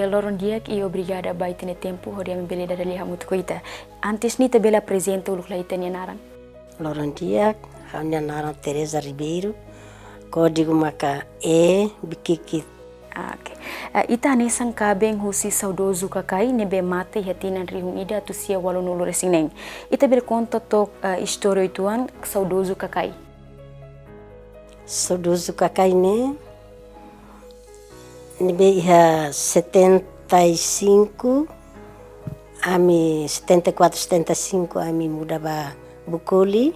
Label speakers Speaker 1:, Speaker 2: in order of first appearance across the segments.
Speaker 1: loron dia e obrigada a baita tempo horia me beleda dali hamut coita. Antes ni te bela presente uluk laita ni naran.
Speaker 2: Loron dia, hanya naran Teresa Ribeiro, código maca E bikiki.
Speaker 1: Okay. Ita anesan kabeng husi saudoso kakai nebe mate hatinan rihung ida tu sia walonulu resineng. Ita bel conta tok história ituan saudoso kakai.
Speaker 2: Saudoso kakai nebe ia 75 ami 74 75 ami muda ba Bucoli.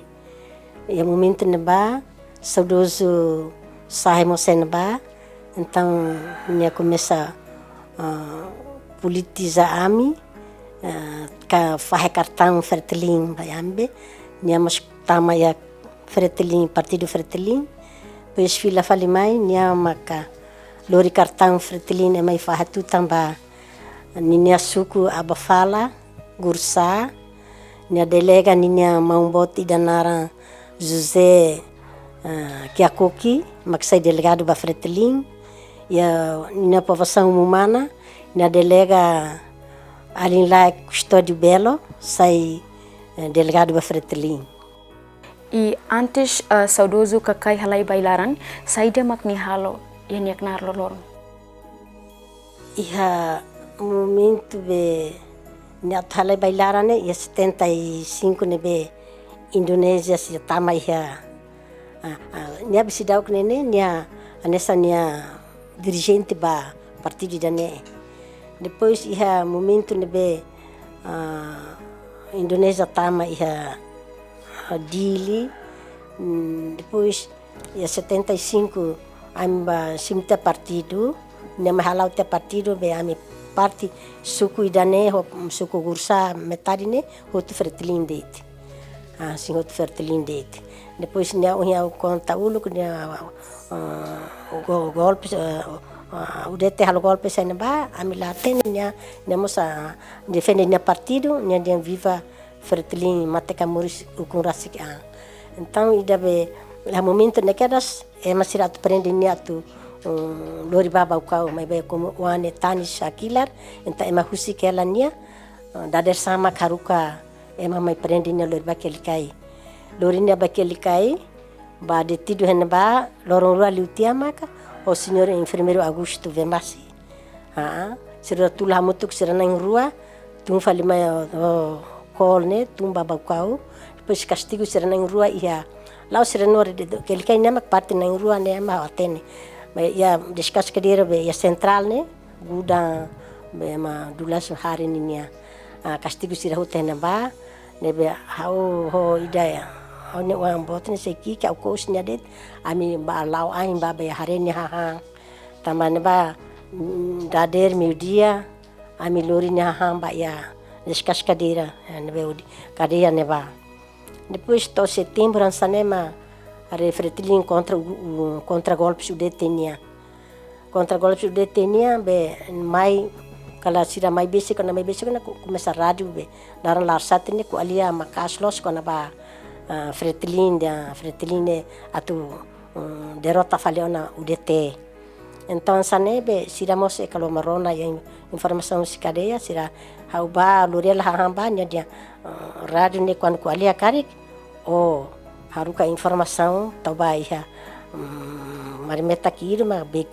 Speaker 2: E momento neba saudoso sai mosen ba. Então, minha começa politizar ami, ka fahe cartão Fretilin bayambe, minha mas tama ya Fretilin partido Fretilin, pois fila fali mai minha maka lori cartão Fretilin é mai fahe tu tamba, minha suku abafala, gursa, minha delega minha maumboti danara José Kiakoki, maksai delegado ba Fretilin. Ya na população humana na delega ali lá Custódio Belo sai delegado ba Fretilin.
Speaker 1: E antes saudoso kakai halai bailaran saida makni halo yang yaknar lolor.
Speaker 2: Iha momento be na halai bailaran ya 75 nebe Indonésia se tama iha nya bisidau knene nya anessa nya dirigente ba partido dane. Depois ia momento nebe Indonésia tama ia dili. Depois ia 75 amba simta partido, ne mahalau te partido be ami parti suku idane ho suku gursa metade ne hotu Fretilin date. Sing hotu Fretilin date. Depois ne ia conta ulu ne golpe udete halo golpe sana ba ami latenya nemosa defende nya partido nya dia viva Fretilin mate camuris ukun rasik então ida be la momento nekedas masirato prende nya tu lori baba ukau mai be como wane tani shakilar então husi kela nya dader sama karuka mai prende nya lori bakelikai lori nya bakelikai ba detido hen ba lorong rua liutia maka o senhor enfermeiro Augusto Vemasi sira tulah mutuk sira nang rua tung fali mai kol ne tung baba kau depois castigo sira nang rua ia lau sira nore de kelikai namak parte nang rua ne ma atene ia diskas kedira be ia central ne guda be ma dulas hari ninia castigo sira hotena ba ne be ho idaya Oni orang botin seki ka ukos nya det ami ba lau ain ba be harenya ha tamane ba dader media ami lori nya ha ba ya diskas kadira ne be cadeia ne ba depois to setembro ansanema are Fretilin contra golpes o detenia contra golpes o detenia be mai kala sira mai besi kana começa rádio be daran larsat ne ku alia makaslos kana ba Fretilin atu derrota faleona UDT. Então sanebe siramos e kalau marona yang informação se cadeia sira hauba lurela hamba nya dia rádio ne quando alia karik haruka informação tauba ia marimeta kiro ma be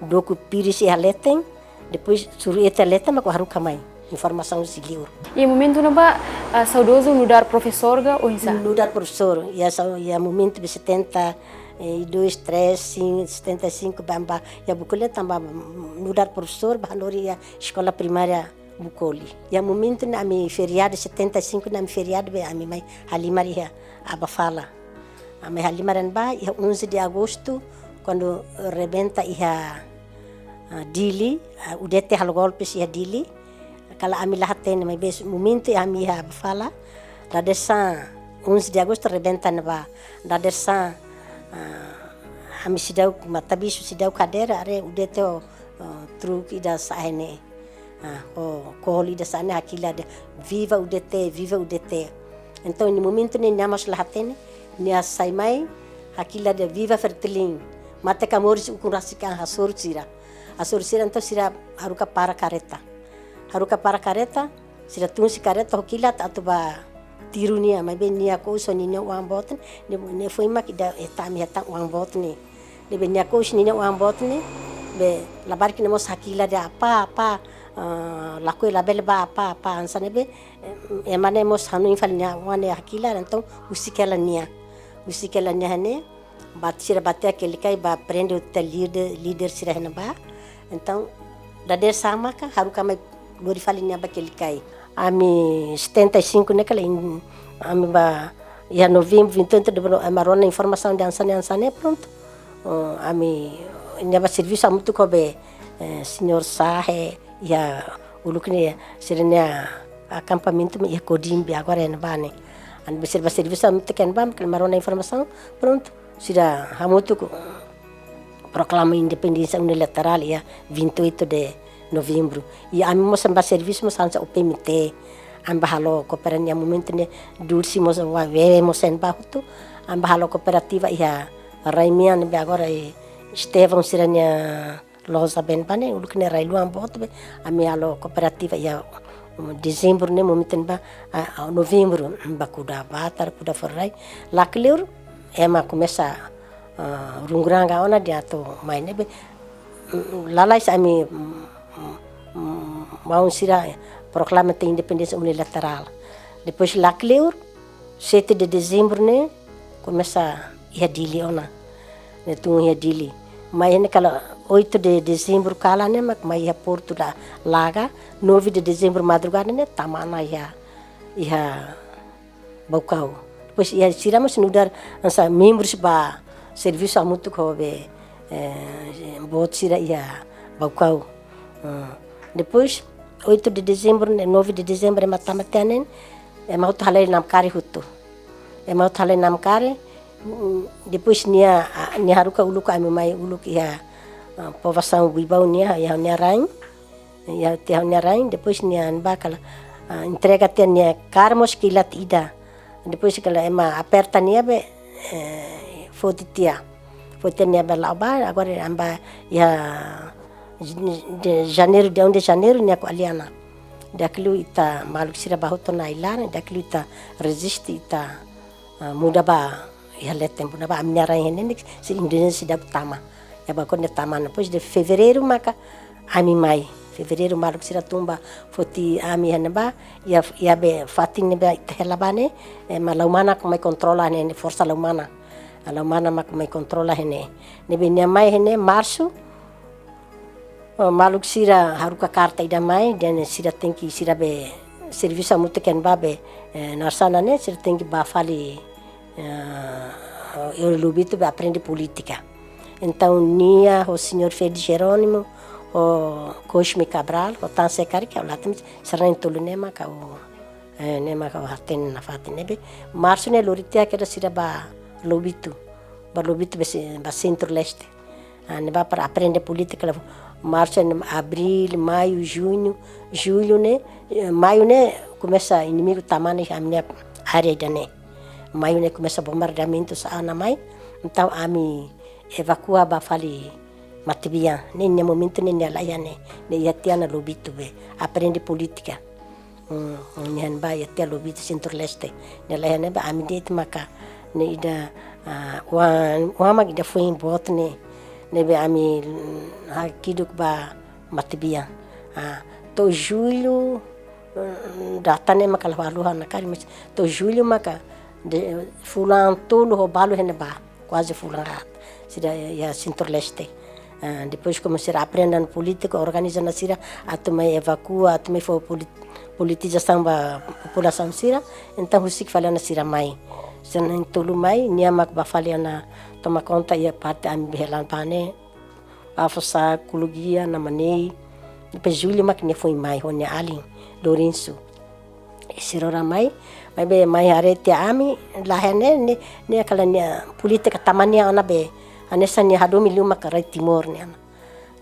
Speaker 2: doku piris e aleten depois suru eta leta ma haruka mai informação se livro.
Speaker 1: E momento na ba saudoso nudar professor ga ou insa?
Speaker 2: Nudar professor, ya momento de 72, 3, 75 bamba ya Bucoli tamba nudar professor bahalori ya escola primária Bucoli. Ya momento na mi feriado 75 na mi feriado be ami mai halimari ya abafala. Ami halimaran ba ya 11 de agosto quando rebenta ia Dili, udete hal golpes ia Dili. Kala ami lahaten mai bes momento ami ha fala da desa 11 de agosto rebenta ba da desa ami sidau matabisu sidau kadera are udete truk ida sahene kol ida sahene akila de viva udete então no momento ne namas lahaten ne sai mai akila de viva Fretilin mate camoris ukurasikan hasor tira asur sira então sira haruka para kareta sira tunggu si kareta hokilat atau ba tiru nia mai ben nia ko so nia uang boten ne foi mak ida etami hata uang boten ni de ben nia ko nia uang boten ni be labar kina mos hakila de apa laku label ba apa ansane be emane mos hanu infal nia wane hakila então usikela nia ne bat sira batia kelikai ba prende uta líder sira hena ba então dader sama ka haruka mai glorifali nia ba kelikai ami 75 né kala ami ba ya novembro 28 de marona informação de ansane pronto ami nia ba serviço muito kobe senhor Sahe ya ulukne sirenia acampamento ya Kodimbi agora é na bane an beserva serviço muito kan bam kala marona informação pronto sudah hamutu proclama independência unilateral ya 28 de novembro e a mim moça serviço moça ansa o PMT amba halo cooperativa momento ne dulce moça wave moça en bahutu amba halo cooperativa ya Raimian be agora Estevão siranya loja ben pane ulukne railu ambot be ami halo cooperativa ya dezembro ne momento ba novembro ba kuda batar kuda forrai lakleur ema começa runguranga ona dia to maine be lalai sami mau sira proclama de independência unilateral depois lakleur 7 de dezembro ne começa ia dili ona ne tu ia dili mai ne kala 8 de dezembro kala ne mak mai ia porto da laga 9 de dezembro madrugada ne tamana ia baucau depois ia tiramos nudar ansa membros ba serviço muito kobe bot sira ia baucau depois 8 de dezembro 9 de dezembro matamatianen mau thalai nam kari hutu mau thalai nam kari depois nia haruka uluka ami mai uluk ia povação wibau nia rain depois nia anbakala entrega nia karmos kilat ida depois kala ema aperta nia be fotitia nia bela ba agora amba ya de janeiro nia ko aliana daklu ita maluk sira bahoto na ilana daklu ita resist ita muda ba ya letem muda ba amnyara henen si Indonesia da tama ya ba konne tama depois de fevereiro maka ami mai fevereiro maluk sira tumba foti ami hanaba ya be fatin ne ba helabane malaumana ko mai controla ne força laumana mak mai controla hene ne be mai hene março maluk sira haruka karta ida mai dan sira tenki sira be serviço muito ken babe narsana ne sira tenki ba fali eu lubito be aprende política então nia o senhor Fede Jerônimo o Cosme Cabral o Tansekari que é o latim serem tolu nema ka o haten na fatin nebe março ne loritia que era sira ba lubito be centro-leste ne ba para aprender política março abril maio junho julho ne maio ne começa inimigo tamane a minha área dane maio ne começa bombardeamento sa ana mai então ami evacua ba fali matibia ne momento ne layane ne yatiana lobito be aprende política nyan ba yatia lobito centro-leste ne layane ba ami det maka ne ida wan ida foi bot ne be ami hakiduk ba matibia to julho data ne maka laluha na kari mas to julho maka de fulan tolo roubalo hene ba quase fulan sira ya centro-leste depois comecei a aprender política organizando sira atumai evacua atumai foi politização ba população sira então husik falando sira mai sen tolo mai nia mak ba falana toma conta ia parte am belan pane afosa kulugia na manei depois julho mak ne foi mai honya ali Lourenço sirora mai be mai arete ami lahene ne kala ne politika tamania ona be anesa ni hadomi luma ka rai timor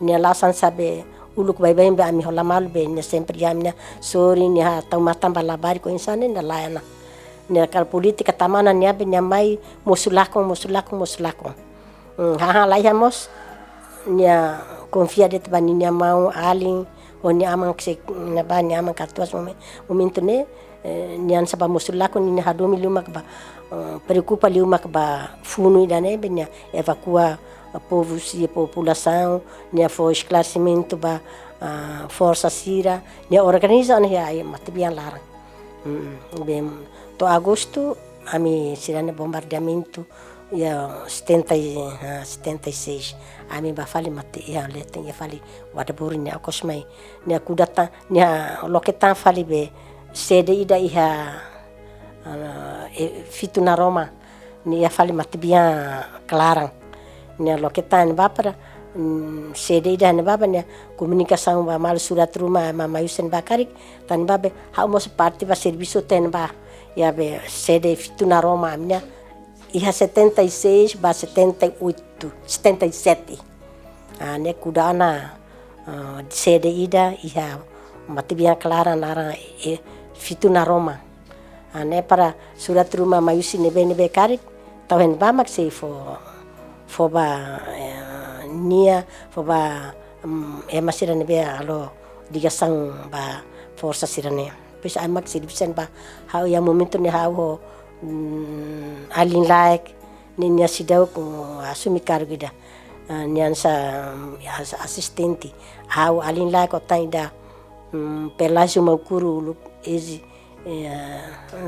Speaker 2: ne lasan sabe uluk bai be ami hola mal be ne sempre yamnya sori ni ha taumatamba labari ko insane na layana ne kala politika tamana ne be mai mosulako ha layamos ne confia det ba ninya mau alin oni amang se na ba ni amang katuas momento ne nian saba musulako ninya hadomi luma ba preocupa luma ba funu idane benya evacua povos e população nia for esclarecimento ba força sira nia organiza ne ai matibian larang bem to agosto ami sirane bombardeamento ya 76 ami ba fali mati ya leten ya fali wada buri ne akosmai ne kudata ne loketan fali be sede ida iha fitu na Roma ne ya fali mati bian clarang ne loketan ba para sede ida ne baba ne komunikasi ba mal surat rumah mama Yusen Bakarik tan babe ha mos parte ba serviço ten ba ya be sede fitu na Roma minha iha 76 ba 78 77 ne kudana sede ida iha mati bian clara nara fitu na Roma ne para surat rumah mayusi nebe karik tawen ba maksi fo ba nia fo ba masira nebe alo digasang ba força sirane pes amak sirvisen ba hau ya momento ne hau alin like ninya sidau ko asumi cargo da nian sa assistente hau alin like otaida Pelasio Maukuru ezi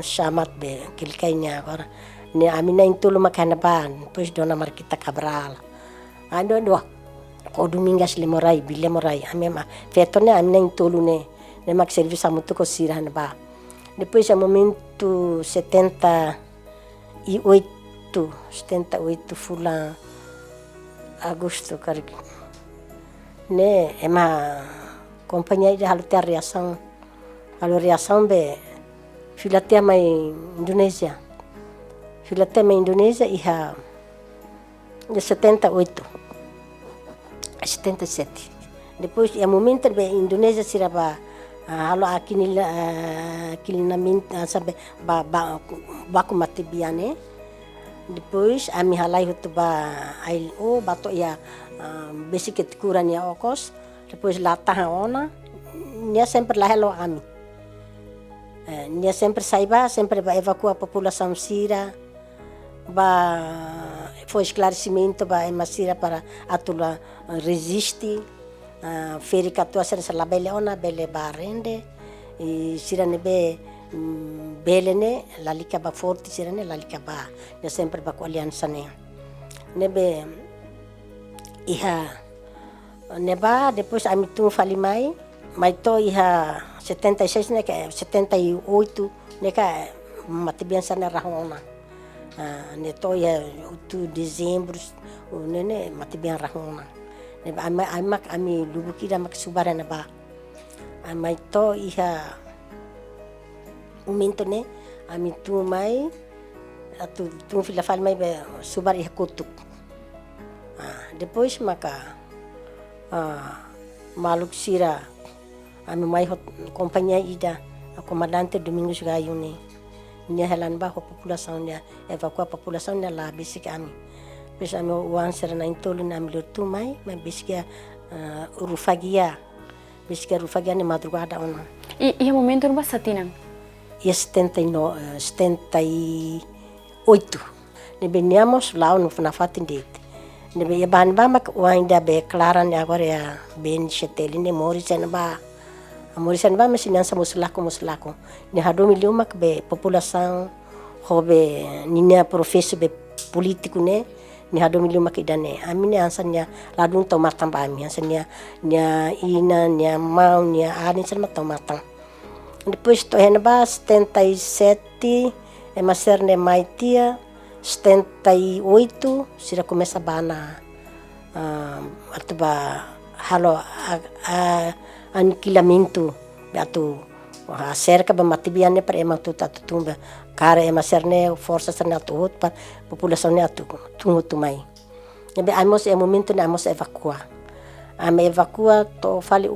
Speaker 2: chamat be kilkainya agora ne amina intolo makana ban pois dona Marquita Cabral ando do ko domingas bile morai amema fetone amina intolo ne mak serviço muito ko sirana ba depois a momento 78 fula agosto karik ne ema companhia de halutia reação be filatea mai Indonesia iha de 78 77 depois a momento be Indonesia siraba halo akinilamente sabe baku mati biane depois ami halai hutu ba ai bato ya basiket kuran ya okos depois latah ona nia sempre lá hello ami nia sempre saiba sempre ba evacua a população sira ba foi esclarecimento ba emasira para atula resiste feri katua ser labele ona bele barende e sirane be belene lalika ba forti sirane lalika ba ya sempre ba ko aliança ne nebe iha neba depois ami tu fali mai to iha 76 ne ka 78 ne ka matibian sana rahona ne to ya tu dezembro ne matibian rahona ami lubukida mak subarana ba amai to iha momento ne ami tu mai atu tu filafal mai be subar iha kutuk depois maka maluk sira ami mai hot companhia ida a comandante Domingos Gayuni nia helan ba população nia evacua população nia la bisik ami pes ami wan serna intolo na ami tu mai biskia rufagia ni madrugada ona
Speaker 1: e momento no basatinang
Speaker 2: e 78 ne beniamos lá no fatin ne be ban ba mak ainda be clara ne agora ya ben cheteli ne morisen ba mesin sa muslako ne hadomi lumak be população hobe ninya professor be político ne hadomi lumak idane amine ansanya ladun to matang ba ami ansanya nya ina nya mau nya ani sen matang depois to henba 77 maser ne maitia 78 sira começa bana atuba halo aniquilamento beatu cerca ba matibiane para ema tu tumba cara ema serne força serne tu pa população ne atu tu mai nebe amos e momento ne amos evacua to fali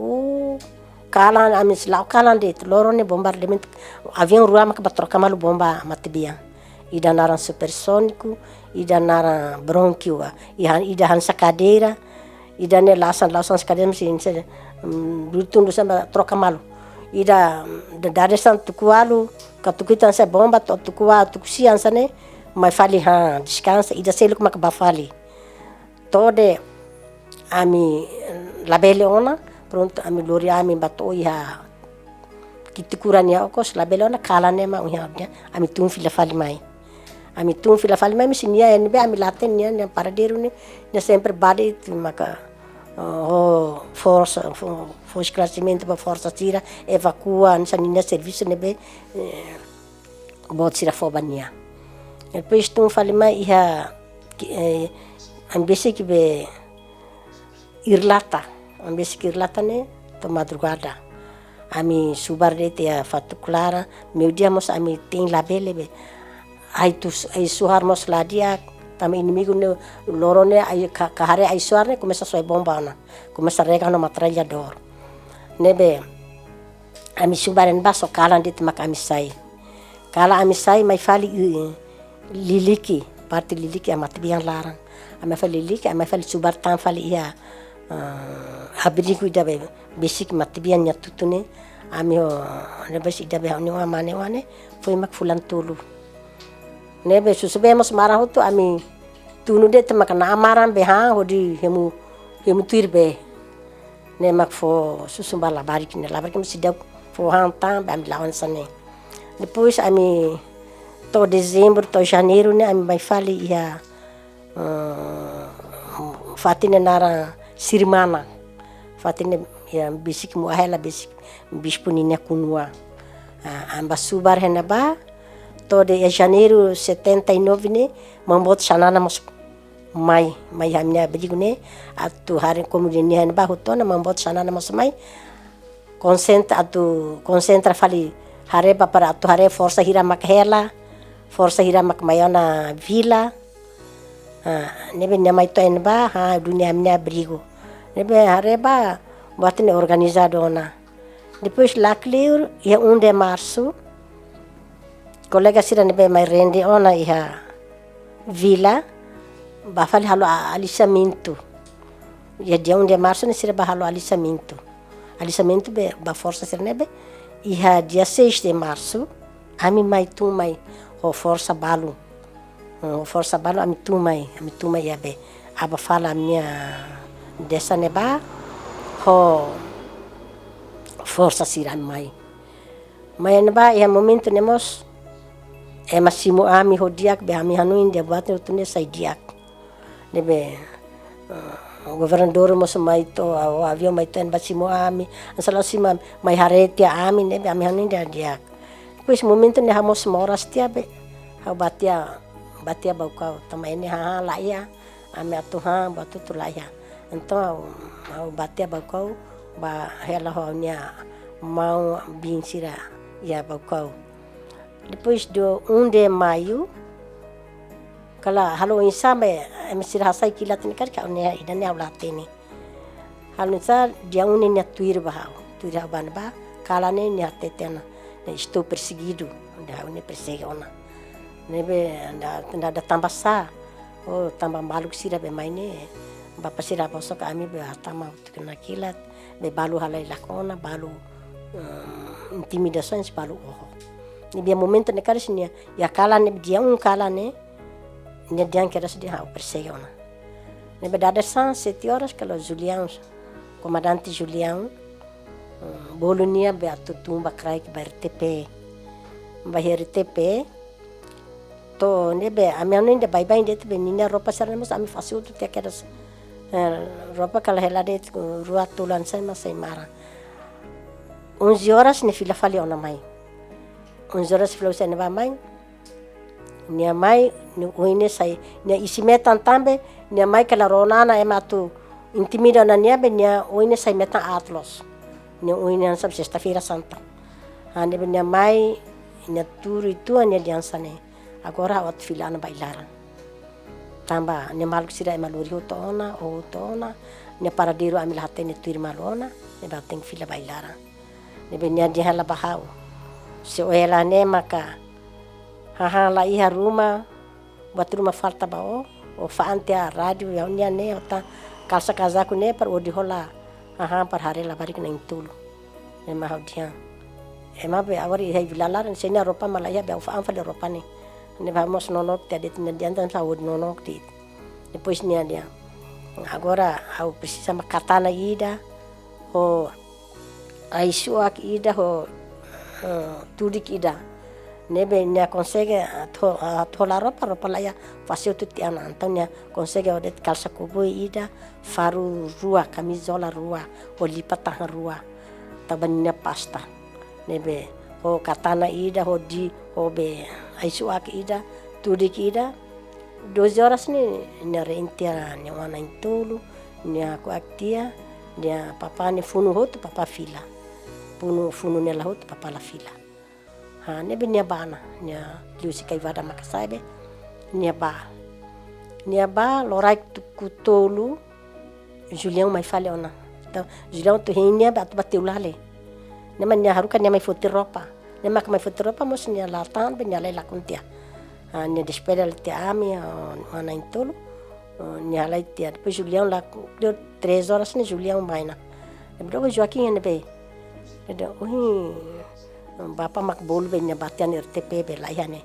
Speaker 2: kalan amis lau kalan de loro ne bombardamento avião ruama que batroca malu bomba matibia ida naran supersônico ida naran bronquio ida hansa cadeira ida ne lausan sekalian mesti lutundu sama troca malu ida daresan tukualu katukitan sa bomba tukua tukusian sane mai fali descansa ida seluk mak bafali tode ami labele ona pronto ami lori ami bato iha kitikurani okos labele ona kalane ma unya ami tum fila fali mai ami tum fila fali mai misinia en be ami laten nia paraderu ne sempre badi maka força esclarecimento para força tira evacua nessa serviço ne be bot sira fobania depois tum fali mai iha ambesi que be irlata ne to madrugada ami subar de te fatu clara meu dia mos ami tem labele be ai suhar mos ladia tam inimigo ne lorone ai kahare ai suar ne começa a bomba na começa a regar no metralhador nebe ami subar en baso kala de mak ami sai mai fali liliki parte liliki amat biang larang ami fali liliki ami fali subar tam fali ia abrigo ida be basic matibian nya tutune ami nebes ida be ni wane foi mak fulan tulu nebe susubemos marah tu ami tunu de temak na amaran be hodi hemu tirbe ne mak fo susumba labari sida fo tam be ami lawan sane depois ami to dezembro to janeiro ne ami vai fali ia fatina nara Sirmana, fatine ya bisik muahela bisik bispuninha kunua. Amba subar henaba, todo janeiro 79 ne, mambot sanana mas mai hamnya abrigo ne, atu hari komunidade henaba hutona mambot sanana mas mai. Concentra fali hareba para atu hare força hira makhela, força hira makmayana vila. Nebe nyamai to enba dunia amnya abrigo. Nebe hareba buatine organizado ona. Depois lakliur ia 1 de março colega sira nebe mai rende ona ia vila bafali halo alisamento. Ia dia 1 de março ne sira bahalo alisamento. Alisamento be ba força sira nebe ia dia 6 de março ami mai tu mai o força balo. Força balo ami tumai ya be aba fala minha dessa neba ho força sira mai neba ya momento nemos masimo ami ho diak be ami hanuin dia buat tune sai diak nebe governador mos mai to o avião mai ten basimo ami ansala sima mai haretia ami nebe ami hanuin dia diak depois momento ne hamos moras tia be ha batia baucau também ne lá ia a minha turra batu tu lá ia então ao batia baucau ba ela ronya mau binsira ia baucau depois do 1 de maio kala halo insame mesira sai kilat ni kar ka ne idane aulateni halo sa dia ne tuir ban ba kala ne tetena estou perseguido ne perseguiona nebe nda tambah sa tambah malu sira be maine bapa sira boso kami be atama kena kilat be balu halai lakona balu intimidações balu ni bia momento ne karis ni ya kala ne dia kala ne dia keras dia perseguiona nebe dada 7 horas kalau Julião comandante Julião bolunia be atutumba krai ke RTP to nebe ami anu de bye de benina roupa saramos ami fasu tu tekeras roupa kala hela de rua tulan sai masai mara 11 horas ne fila fali ona mai 11 horas fila sai neba mai nia mai ni oine sai nia isimetan tambe nia mai kala ronana ematu intimida na nia be nia oine sai meta atlos nia oine sab sexta-feira santa nebe nia mai nia turu itu nia diansane agora o filana bailaran tamba ne maluk sira maluri o tona ne paradeiro ami lahate ne tuir malona ne bateng fila bailaran ne benya dia la bahau se oela ne maka la iha ruma buat rumah falta bao o faante a radio ya unia ne ota kalsa kazaku ne par odi hola par hari la bari kena intulu ema haudia ema be awari hai vilalar sena ropa malaya be ufa anfa de ropa ne vamos nonok te adet ne dianta saud nonok ti depois ne dia agora au precisa uma katana ida o aisuak ida ho tudik ida nebe ne consegue tola ropa laya fasio tutti ana antonia consegue odet calça kubu ida faru rua camisola rua o lipata rua tabannya pasta nebe ho katana ida ho di ho be aisuak ida tudik ida 12 horas ni rentia ni wana intulu ni aku aktia dia papa ni funu hotu papa fila funu ne la hotu papa la fila nebe nia bana nia liusi kai vada makasaibe nia ba lorai kutolu Julião mai fale ona então Julião tu hinia bat bateu lale nema nia haruka nia mai foto ropa nema mai foto ropa mos nia latan be nia la kuntia nia despeda le te ami ana intolo nia lai tia depois Julião lá deu 3 horas ni Julião maina lembro Joaquim ne be Bapa mak bolu benya batian RTP be layane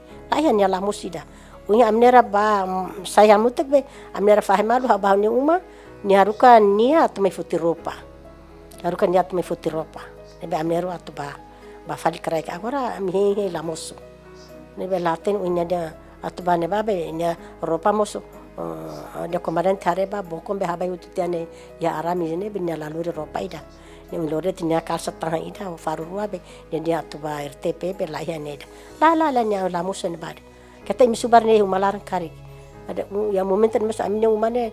Speaker 2: la musida unya amnera ba saya mutek be amnera fahemalu haba ni uma ni haruka nia tu mai futi ropa nebe amnero atu ba fali krai agora mi he la mosu nebe laten unya dia atu ba ne ba be nya ropa mosu dia komadan tareba bokom be haba utu tiane ya arami ne be nya lalu ropa ida yang lore tinya kalsa tanga ida o faru rua be dia tu ba RTP be lahian ida la nya la musen bad kata mi subar ne humalar kari ada yang momenten mas amne umane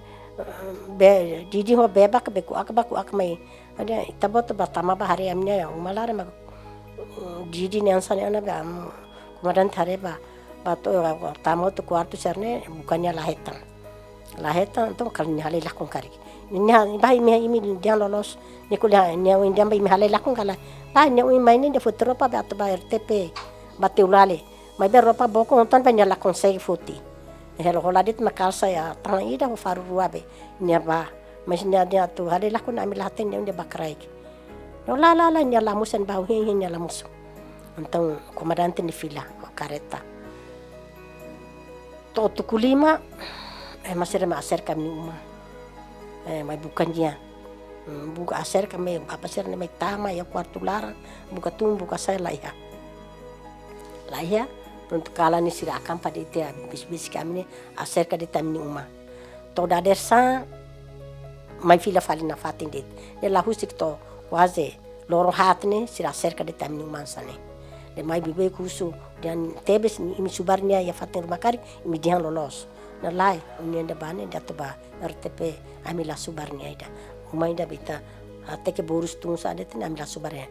Speaker 2: be didi ho beba ke be ku ak mai ada tabot batama ba hari amne humalar ma didi ne ansane ana be kumadan thare ba to tamo tu kuartu serne bukannya lahetan to kali nyale lakon kari nya bai mi dia lolos ni kuliah nya win dia bai mi halai lakon kala nya win main dia foto ropa ba RTP bateulale mai be ropa boko ontan ba nya lakon sei foti helo holadit makalsa ya tang ida ho faru ruabe nya ba mas nya dia tu halai lakon ami laten dia bakrai no la nya la musen ba nya la musu então comandante ni fila kareta to kulima masih ma acerca mi uma mai bukannya buka acer kami apa sih mai tama ya quarto lar buka buka saya lah ya untuk kala ni sira akan pada itu bis kami ni acerca de tamni uma toda desa mai fila falina fatin dit la husik to quase loro hatne sira acerca de tamni uma sane de mai bibe kusu dan tebes imi subarnya ya fatin rumah kari imi diang lolos na lai unienda bane datu ba RTP amila subarnya ida umaida bita teke borus tung sa adet amila subarnya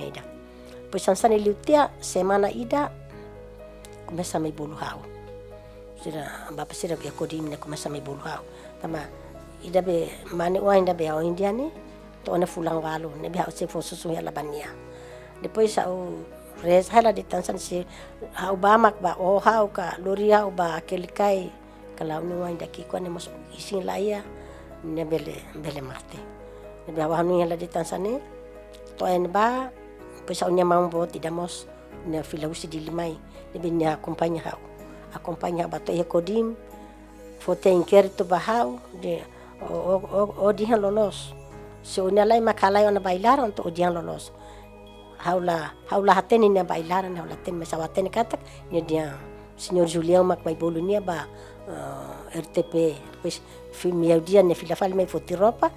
Speaker 2: ida pois sansani liutia semana ida começa mai bolu hau sira bapa sira be kodim ne começa mai bolu hau tama ida be mane wa inda be o indiane to na fulang walu ne be hau se fosu ya labania depois au res hala di tansan si hau bamak ba o hau ka loria ba kelikai kalau nu ainda ki ko ne mos isin laia ne bele marte ne ba hanu hala di tansane to en ba pois au ne mambo tidak mos ne filausi di limai ne bin acompanha ba to kodim fote inquérito ba hau de o dihan lolos se una lai makalai ona bailar untuk ujian lolos haula hateni na bailaran haula ten mesawateni katak ni dia senhor Julião mak mai bolunia ba RTP pois filme dia ne fila fal mai foti ropa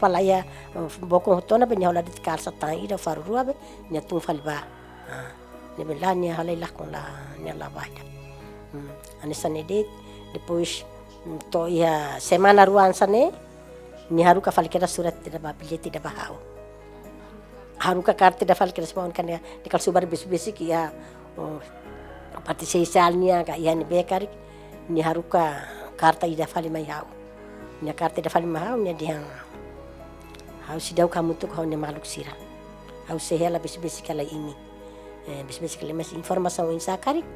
Speaker 2: laya boko hotona be haula dit kalsa tai ida faru ruabe ne tung fal ba ne belania halai lakon la ne la baida anisane dit depois to ia semana ruan sane ni haru ka fal keda surat tidak ba bilhete tidak ba hau haruka karte da fal kira semua kan ya dikal subar besi ya parti sosialnya ka ya ni bekari ni haruka karta ida fali mai hau ni karte da fali mai hau ni dia hau sidau kamu tu kau ni maluk sira hau sehela besi kala ini besi kala mas informasi wen sakari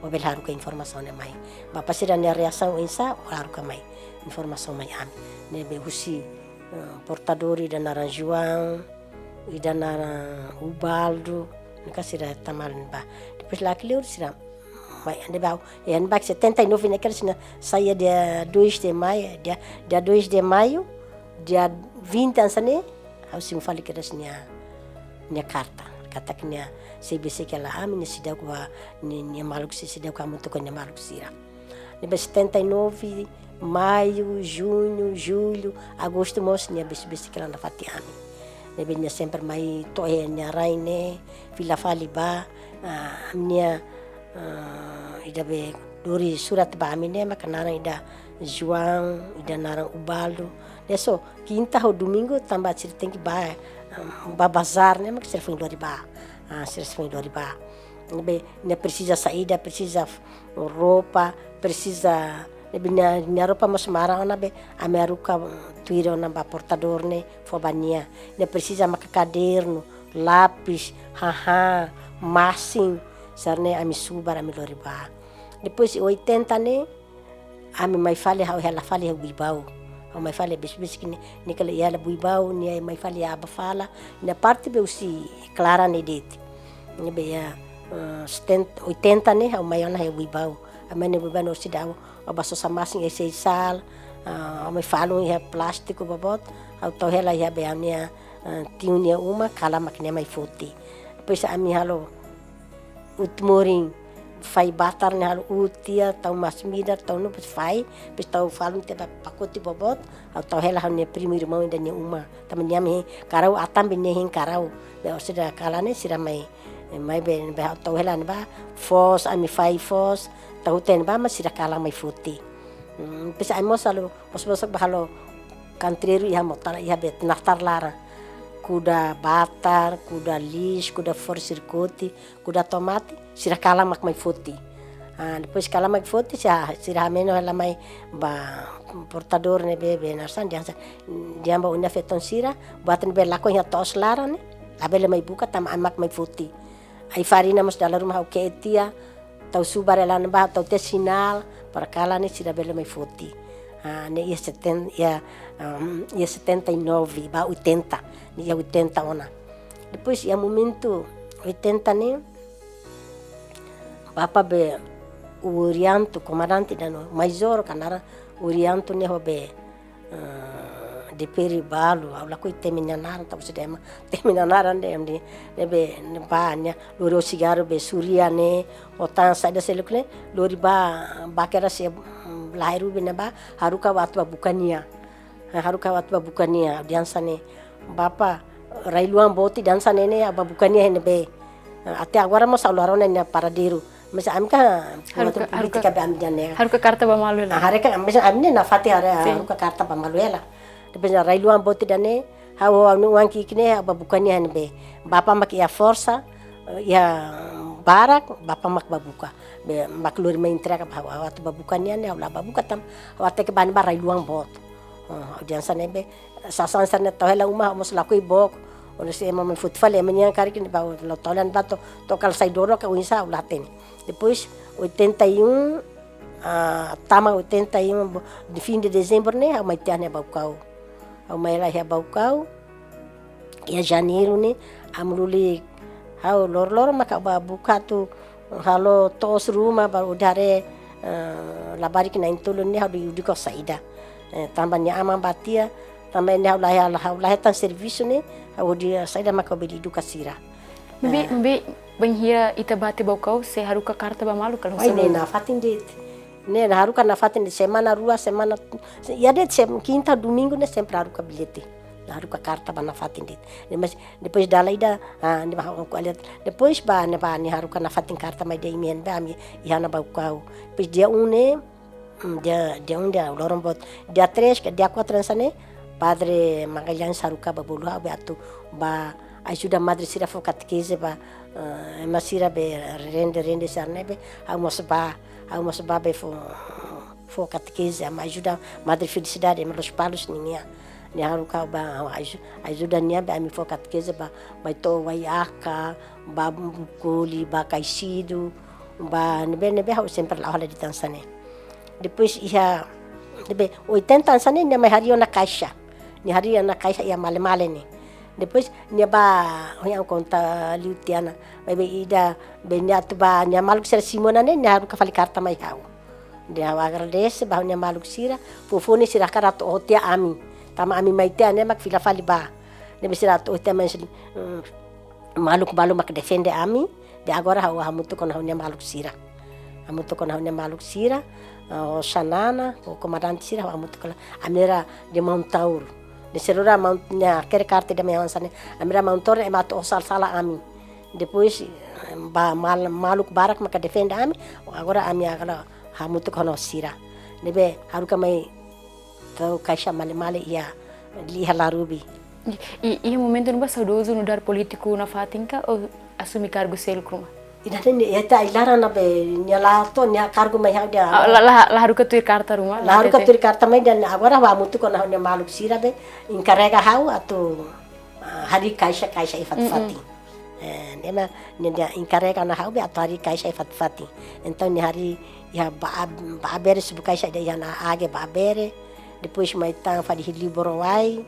Speaker 2: Obel haruka informação ne mai. Ba pasira ne reação insa haruka mai informação mai ami. Ne be husi portadori da naran João e da naran Ubaldo. Nunca sira tamal ba. Depois lá que sira mai ande ba e ande ba 79 naquela sina saía dia 2 de maio, dia 2 de maio, dia 20 ansane, au sim fali que nia carta. Kata que nia CBC que ela ami ne sidau kwa nia maluco se sidau kwa muito com nia maluco sira. Ne 79 maio, junho, julho, agosto mos nia besi que ela na fatiami. Ne nia sempre mai tohe nia raine, vila fali ba nia ida be dori surat ba amine makanara ida João ida narang Ubaldo deso quinta ou domingo tambah tem que ba bazar né mas serve do riba serve do riba ne precisa saída precisa roupa precisa ne roupa mas marang na be america tuiro na ba portador ne fobania ne precisa caderno lápis masing sarne ami subar ami loriba. Depois 80 ne ami mai fale ela fale buibau. Au mai fale bis que ne kala ela buibau ne mai fale aba fala na parte be usi clara ne det. Ne be ya 80 ne au mai ona buibau. Ami ne buibau no si dau abaso samasing ese sal mai falo ya plástico babot au to ela ya be amia tiunia uma kala makne mai foti. Depois ami halo utmoring fai batar ne halo utia tau masmida tau no fai pes tau falun te pakoti bobot au tau hela ne primeiro mão ainda ne uma tamnya me karau atam bine hin karau be osida kalane sira mai be tau hela ne ba fos ami fai fos tau ten ba mas sira kala mai futi pes amo salo pos halo kantreru ya motar ya bet naftar lara kuda batar, kuda lis, kuda forsirkoti, kuda tomate, sira kala mak mai foti. Depois kala mak foti sira meno ela mai ba portador ne bebe narsan dia ba una feton sira buatan be lako ya tos lara ne abele mai buka tam amak mai foti. Ai farina mas dalam rumah o ketia tau subar ela ba tau te sinal para kala ne sira bele mai foti. Ne ia 79 ba 80 ia 80 ona depois ia momento 80 ne bapa be Urianto comandante dano major kanara Urianto ne hobe de peribalo au la coi terminanar tau sedema terminanar ande be banya loro sigaro be suria ne otan sada selukne lori ba kera se lahiru ba haruka watu bukania dansa ne bapa railuan boti dansa nene aba bukania hene be ate agora mo saluarona ne paradeiro mas amka politika be amjane
Speaker 1: haruka karta ba malu la
Speaker 2: hareka mas amne na fati haruka karta ba malu ela depois railuan boti dane hawo anu wanki kine aba bukania hene be bapa mak ya força ya barak bapa mak babuka be maklur me entrega ba watu babukania ne la babuka tam wate ke ban barai luang bot audiensa ne be sasan sana tohela uma mos lakoi bok ono se mama futfal e menyan kari que ba lo tolan bato tokal saidoro ka uinsa ulaten depois 81 tama 81 de fim de dezembro ne a mai tane baukau au mai la baukau ya janeiro ne amruli hau lor maka buka tu halo tos rumah baru dare labari kena intulun ni hau di ko saida tambahnya ama batia tambah ni hau lah tan serviço ne hau dia saida maka beli duka sira
Speaker 1: mbi banhira itabate bokau se haruka karta ba malu kalau
Speaker 2: ai ne na fatin dit ne na haruka na fatin de semana rua semana ya de quinta domingo ne sempre haruka bilhete haruka karta ba na fatin dit mas depois dala ida ni ba ko aliat depois ba ni haruka na fatin karta mai de imien ba mi ihana ba kau depois dia 1 ne dia 1 dia lorong bot dia 3 que dia 4 ansane padre Magalhães haruka ba bolu ba atu ba ajuda madre sira fo catequese ba masira be rende sarne be almoço ba be fo catequese ma ajuda madre felicidade meus palos ninha ni haruka ba ajuda nia ba mi fo catequese ba to waiaka ba bukuli ba kaisido nebe hau sempre la hora de Tanzânia. Depois ia nebe 80 Tanzânia nia mai hario na caixa. Nia hario na caixa ia male ni. Depois nia ba yang conta liutiana. Bebe ida be nia tu ba nia maluk sira Simona ne nia haru ka fali karta mai hau. Dia agradece ba nia maluk sira fofone sira karato hotia ami. Tama ami mai tia ne mak fila fali ba. Nebe sira to hotia mai maluk balu mak defende ami. De agora hamutu kona nia maluk sira. Hamutu kona nia maluk sira. O Sanana, o comandante sira hamutu kona amira de Montaur. De serura nya kere karte de mewan sane. Amira Montaur e mato sala ami. Depois ba maluk barak maka defende ami. Agora ami agora hamutu kona sira. Nebe haruka mai kau kaisha male ia liha larubi.
Speaker 1: E momento não basta saudoso no dar político na Fatinka ou assumir cargo selo kruma?
Speaker 2: Ida tende eta ilara na be nyala to nya cargo mai hau dia.
Speaker 1: La haruka tuir karta rumah.
Speaker 2: La haruka tuir karta mai dan agora wa mutu kona nya maluk sira be encarrega hau atau hari kaisha ifat-fati. Nema nya encarrega na hau be atau hari kaisha ifat-fati. Então nya hari ya ba bere subu kaisha dia na age ba bere. Depois mai tang fadi libro wai.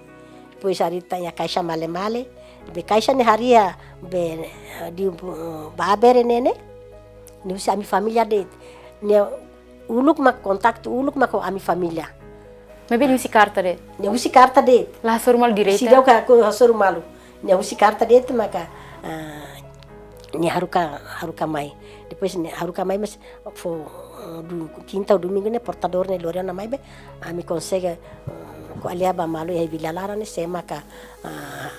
Speaker 2: Depois hari tanya kaisha male. Be kaisha ni haria be di babere nene ni usi ami família de ni uluk mak kontak uluk mak ami família.
Speaker 1: Maybe ni usi karta de.
Speaker 2: Ni usi karta de.
Speaker 1: La formal direita.
Speaker 2: Si deu ka ko hasor malu. Ni usi karta de maka ni haruka mai. Depois ni haruka mai mas fo do quinta ou domingo ne portador ne Loriana mai be ami consegue ko aliaba malu e vilalara ne sema ka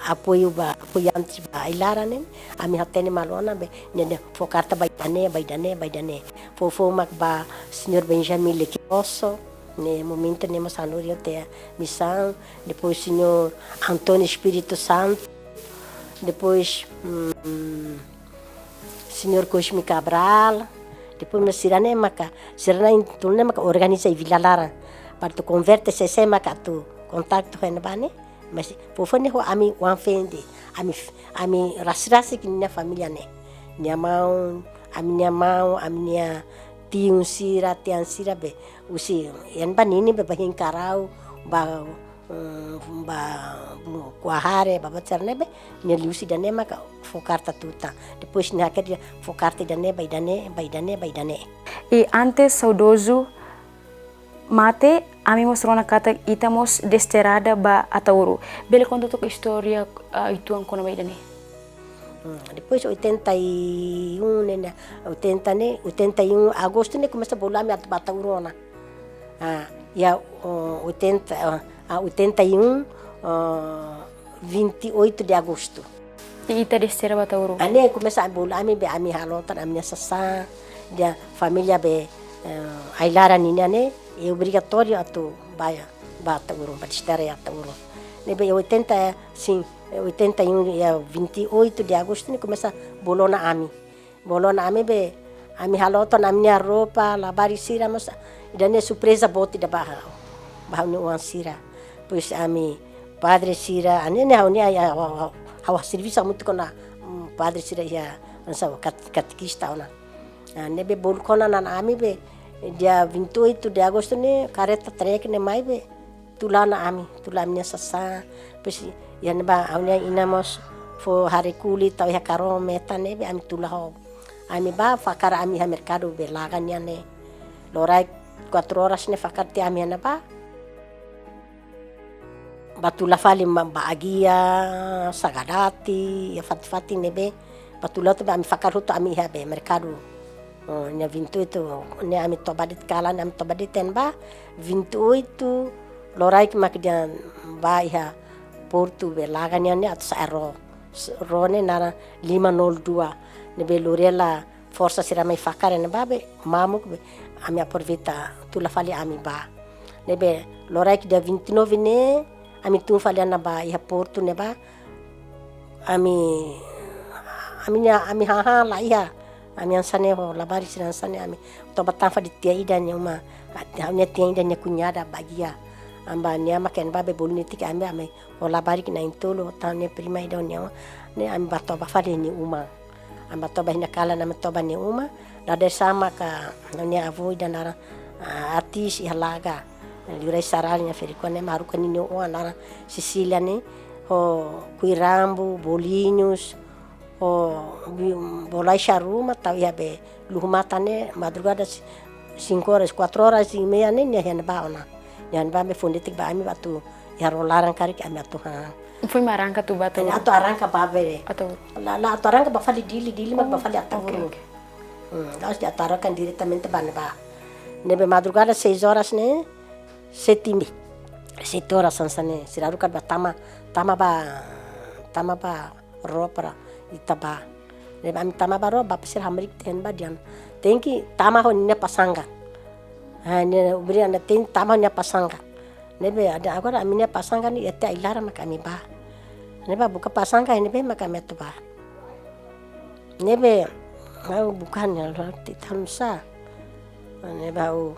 Speaker 2: apoiantes ba ilara ne ami hatene malona be ne fo carta baidane fo mak ba senhor Benjamin Lequioso ne momento ne masanori te missão depois senhor Antônio Espírito Santo depois senhor Cosme Cabral depois mas sirane maka intulne maka organiza vilalara para tu converte se maka tu contato hen bane mas fofone ho ami wan fende ami rasrasi kinnya família ne nyamau ami nia tiun sira tian sira be usi yan banini be bahin karau ba kuahare ba bacerne be ne liusi dane maka focarta tuta depois ne haker focarta dane baidane.
Speaker 1: E antes saudoso mate ami mostrou na kata itamos desterrada ba atauro. Bele conta tua história ituan kona baidane.
Speaker 2: Depois 81 né 81 agosto ne começa a bolar me ataurona. Ya 81 28 de agosto.
Speaker 1: E ita desterra ba atauro.
Speaker 2: Ane começa a bolar me be ami halotan ami sasa dia família be ailara ninya ne é obrigatório atu baia bata urung batistera ata urung nebe 80 sim 81 e 28 de agosto ne começa bolona ami be ami haloton ami roupa labari sira mas idane surpresa boti da baha no sira pois ami padre sira ane ne ya hawa serviço muito kona padre sira ya ansa catequista ona nebe bolkona nan ami be dia 28 de agosto ne careta trek ne mai be tulana minha sasa pois yan ba aunia inamos fo hari kulit tau ya karo meta ne be ami tulaho ami ba fakar ami ha mercado be lagannya ne lorai 4 horas ne fakar ti ami na ba batula fali bahagia sagadati ya fati ne be batula to ami fakar huto ami ha be mercado nya 28 ne ami tobadit kala ami tobaditen ba 28 lorai mak dia ba iha portu be laganya ne at saero rone nara 502 ne be lorela força sira mai fakare ne babe mamuk be ami aproveita tula fali ami ba ne be lorai dia 29 ne ami tu fali na ba iha portu ne ba ami haha la iha ami ansane ho labari sira ansane ami tobatan fa di tia ida nyuma nya tia ida nya kunyada bagia amba nya maken babe bolni tik ami o labari kina intolo tanya prima ida nya ne ami bato ba fa ni uma amba toba hina kala na toba ni uma la de sama ka ni avoi dan ara artis ihalaga liurai saralnya ferikone maruka ni o anara Sicilia ni ho Kuirambu Bolinhos ho bolai sharuma tau ya be luhumata ne madrugada 5 horas 4 horas e meia ne yan baona yan ba me fondetik ba ami batu ya rolaran kari ami atu ha
Speaker 1: Foi marangka tu batu.
Speaker 2: atu arranca babere
Speaker 1: Atau
Speaker 2: la atu arranca ba fali dili ma ba fali atavuru
Speaker 1: okay.
Speaker 2: Nós já atarocan diretamente ba nebe madrugada 6 horas ne 7 horas sansane sirarukan ba tama ba ropra itaba nebe ami tama ba ro ba pasir hamrik ten ba dian tenki tama ho ne pasanga ne ubri anda ten tama ne pasanga nebe ada agora ami ne pasanga ni ete ilara makami ba nebe buka pasanga nebe makami tu ba nebe mau bukan ya titansa nebe au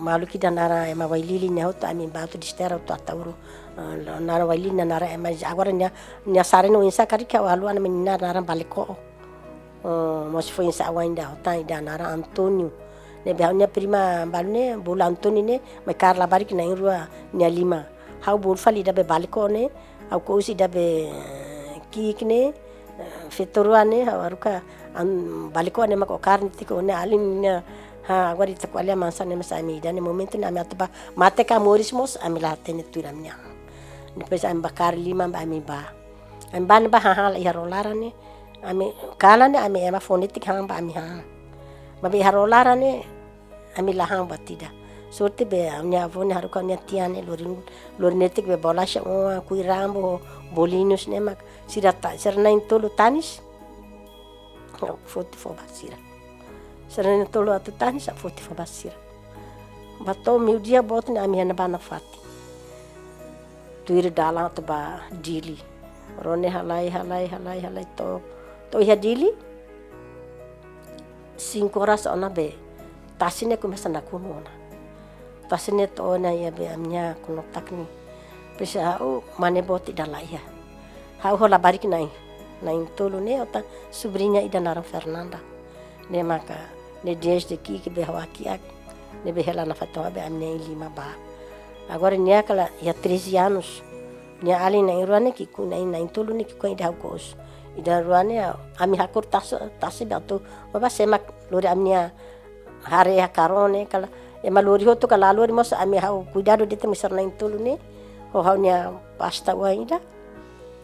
Speaker 2: malu kita nara ema wailili nya hoto ami ba tu distera tu atauru nara wailili nara ema agora nya sareno insa kari ka walu ana menina nara baliko mas foi insa wainda hota ida nara Antonio ne nya prima balne bola Antonio ne mai Carla barik na irua nya 5 hau bol fali da be baliko ne au ko si da be kikne fetoruane hawaruka baliko ne mako karni tiko ne alin ha agora ita kwalia mansane masami dane momento na mataba mate ka morismos amila tene turamnya depois am bakar 5 ami ba am ban ba ha ya rolarane ami kala ne ami ema fonetik ha ba ami ha babi harolarane ami lahang batida sorte be amnya avone haruka nya tiane lorinetik be bolasha Kuirambu Bolinhos ne mak sirata sernain tolu tanis foto fo basira sernain tolu atu tanis foto fo basira bato meu dia botne ami hana bana fati tuir dala to ba dili rone halai to ya dili 5 horas ona be tasine começa na kunona tasine to ona ya be amnya kuno takni pesa mane boti dalaya ha hola barik nai tolu ne ota sobrinha ida nara Fernanda ne maka ne desde que be hawaki ak ne be hela na fatwa be amne 5 ba agora nia kala ya 13 anos nia ali na irwane ki ku nai tolu ne ki ko ida kos ida ruane ami hakor tasi batu baba semak lori amnia hare ya karone kala ema lori hoto kala lori mos ami hau cuidado de temisar na tolu ne ho haunya pasta waida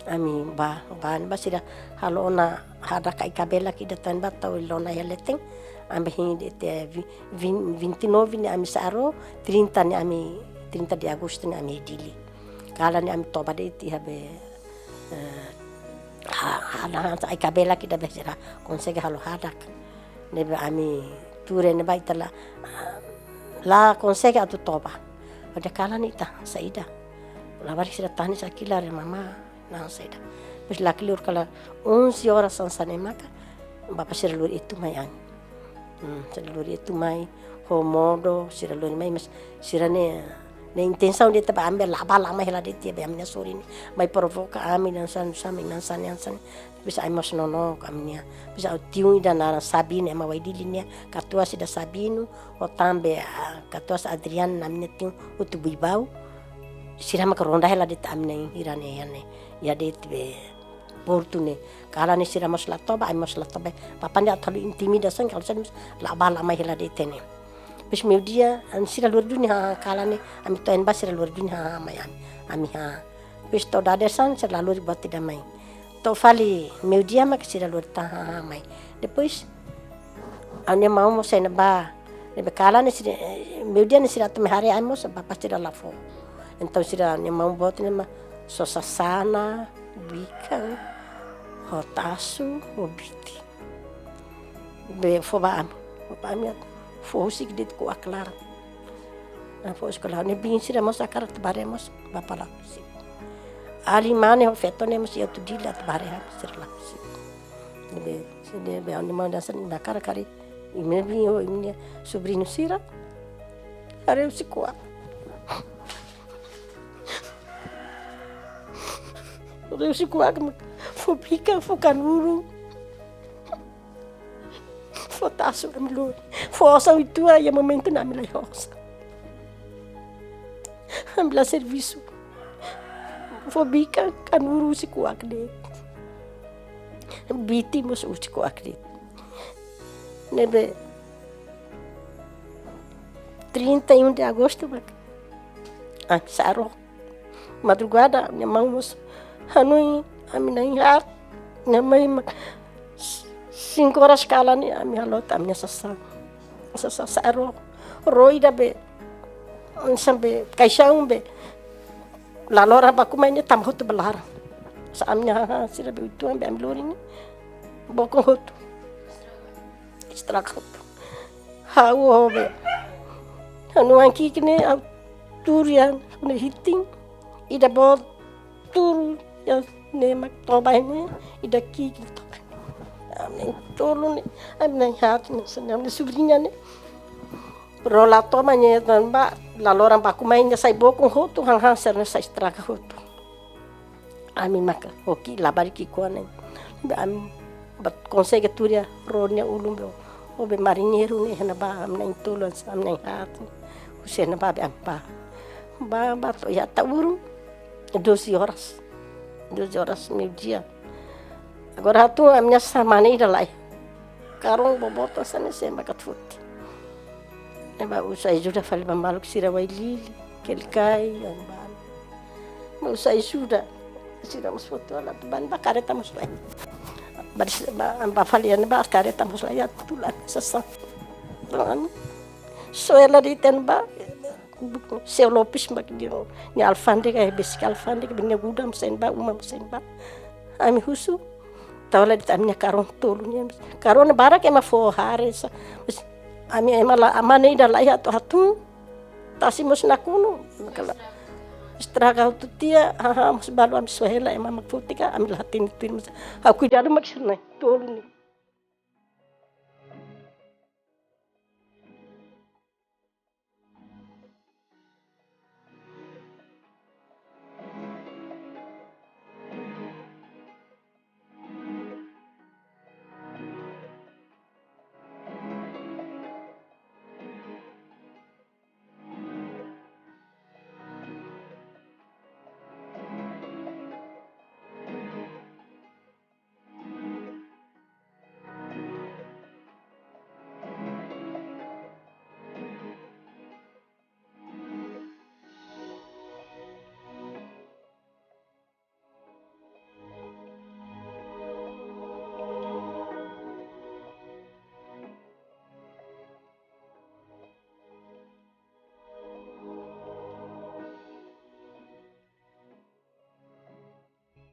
Speaker 2: ami ba sira halo na hada kai kabela ki datan bata lona heleteng ambe hindi te 29 ne ami saro 30 ne ami 30 de agosto ne ami dili kala ne ami toba de ti habe hada ai kabela ki da besira konsege halo hadak ne ami ture ne baitala la konsege atu toba ada kala ni ta saida la bari sira tani sakila re mama na saida pues la kilur kala 11 horas sansane maka bapa sira lur itu mai an sira lur itu mai homodo sira lur mai mas sira ne intenção de taba ambe la bala mai hela de tia be amnya sorini mai provoca ami nan san bisa ai mas nono kamnya bisa tiu ida nara Sabine ma wai dilinya katua sida Sabino o tambe katua Adrian namnya tiu utu bibau sira ma ronda hela de amne hirane yane ya de be portune kala ni sira mas la toba ai mas la toba papa nda talu intimidasan kalau san la bala mai hela de tene bis meu dia an sira lur dunia kala ni ami to en ba sira lur dunia mai ami ha bis to dadesan sira lur bati damai to fali meu dia mak sira lur ta mai depois ane mau mo sena ba nebe kala ni sira meu dia ni sira to me hari ai mo sa papa sira la fo então sira ne mau bot ne ma sosasana bika hotasu obiti be fo ba ami fosik dit ko aklar na fos kala ne bin sira mos akar baremos bapala si ali mane ho feto ne mos tu dila bare ha sir la si ne be on manda san na kara kari imne bi ho imne sobrino sira are si ko Reu si ko fo pika fo kanuru asu amilo força itu ya momento na amila roça amila serviço fobika kanuru si kuak de biti mos uci kuak de nebe 31 de agosto saro madrugada minha mãe mos hanui amina inhat minha mãe 5 horas kala ni ami halota minha sasa saro roida be sampai kaisang be lalora baku mainnya tam hotu belar saamnya sira be itu ambe amlori ni bokong hotu istrak hotu hawo be anu anki kini turian ne hiting ida bot tur ya ne mak tobai ni ida ki tobai amen tolong ni amen hat ni senam ni sobrinha ni rola toma ni tamba lalora baku mainnya sai bokong hotu hang serna sai istrak hotu ami maka hoki labari ki kuane am bat consegue turia ronya ulumbo obe marinheiro ni hena ba am nang tolong am nang hat usena ba be ampa ba to ya ta uru 12 horas meio dia agora tu a minha maneira lá karong boboto sana semba katfut ba usai juda fali bambaluk sira wailili kelkai ban ba usai suda sira mas foto ala ban ba kareta mas lai ba falian ba kareta mas lai tulan sasa dan soela di tenba seu lopis mak dia ni alfande ka besic alfande ka binya gudam sen ba umam sen ba ami husu tawla di amnya karon tolunya karon barak ema fo hares ami emala amane ida la ya to hatu tasimos nakuno kala istraga tu tia ha mus balu am sohela ema makfutika am latin tin aku jadi mak sirna toluni